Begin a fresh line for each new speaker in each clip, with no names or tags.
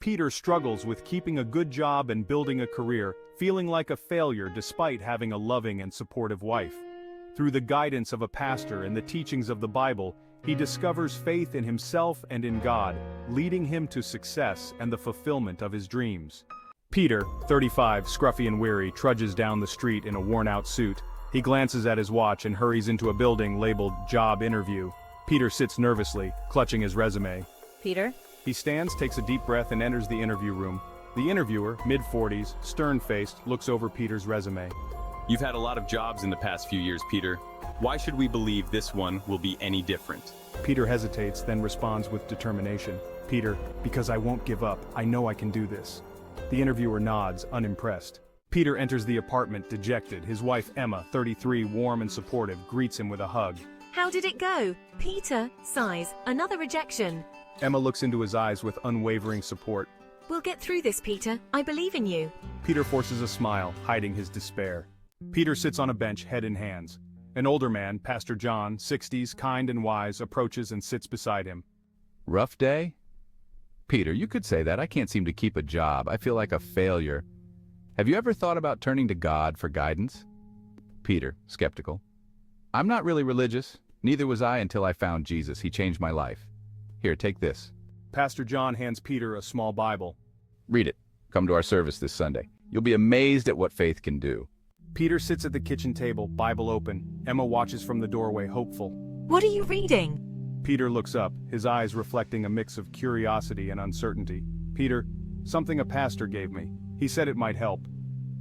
Peter struggles with keeping a good job and building a career, feeling like a failure despite having a loving and supportive wife. Through the guidance of a pastor and the teachings of the Bible, he discovers faith in himself and in God, leading him to success and the fulfillment of his dreams. Peter, 35, scruffy and weary, trudges down the street in a worn-out suit. He glances at his watch and hurries into a building labeled Job Interview. Peter sits nervously, clutching his resume.
Peter?
He stands, takes a deep breath, and enters the interview room. The interviewer, mid-40s, stern-faced, looks over Peter's resume.
You've had a lot of jobs in the past few years, Peter. Why should we believe this one will be any different?
Peter hesitates, then responds with determination. Peter, because I won't give up. I know I can do this. The interviewer nods, unimpressed. Peter enters the apartment, dejected. His wife, Emma, 33, warm and supportive, greets him with a hug.
How did it go? Peter sighs. Another rejection.
Emma looks into his eyes with unwavering support.
We'll get through this, Peter. I believe in you.
Peter forces a smile, hiding his despair. Peter sits on a bench, head in hands. An older man, Pastor John, 60s, kind and wise, approaches and sits beside him.
Rough day? Peter, you could say that. I can't seem to keep a job. I feel like a failure. Have you ever thought about turning to God for guidance? Peter, skeptical. I'm not really religious. Neither was I until I found Jesus. He changed my life. Here, take this.
Pastor John hands Peter a small Bible.
Read it. Come to our service this Sunday. You'll be amazed at what faith can do.
Peter sits at the kitchen table, Bible open. Emma watches from the doorway, hopeful.
What are you reading?
Peter looks up, his eyes reflecting a mix of curiosity and uncertainty. Peter, something a pastor gave me. He said it might help.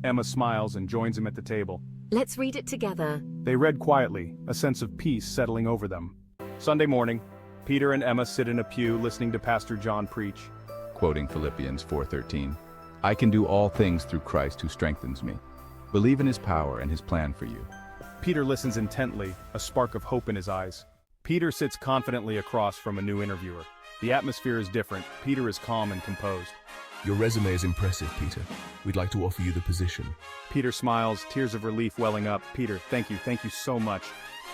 Emma smiles and joins him at the table.
Let's read it together.
They read quietly, a sense of peace settling over them. Sunday morning, Peter and Emma sit in a pew listening to Pastor John preach.
Quoting Philippians 4:13, I can do all things through Christ who strengthens me. Believe in his power and his plan for you.
Peter listens intently, a spark of hope in his eyes. Peter sits confidently across from a new interviewer. The atmosphere is different. Peter is calm and composed.
Your resume is impressive, Peter. We'd like to offer you the position.
Peter smiles, tears of relief welling up. Peter, thank you so much.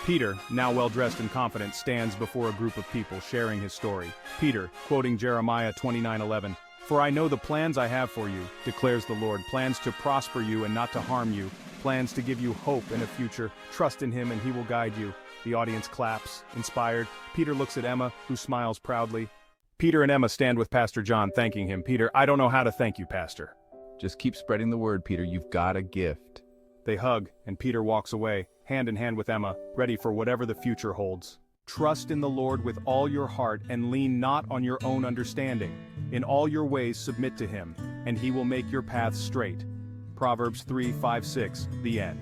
Peter, now well-dressed and confident, stands before a group of people sharing his story. Peter, quoting Jeremiah 29:11, For I know the plans I have for you, declares the Lord, plans to prosper you and not to harm you, plans to give you hope and a future. Trust in him and he will guide you. The audience claps, inspired. Peter looks at Emma, who smiles proudly. Peter and Emma stand with Pastor John, thanking him. Peter, I don't know how to thank you, Pastor.
Just keep spreading the word, Peter. You've got a gift.
They hug, and Peter walks away, hand in hand with Emma, ready for whatever the future holds. Trust in the Lord with all your heart and lean not on your own understanding. In all your ways submit to him, and he will make your paths straight. Proverbs 3:5-6, the end.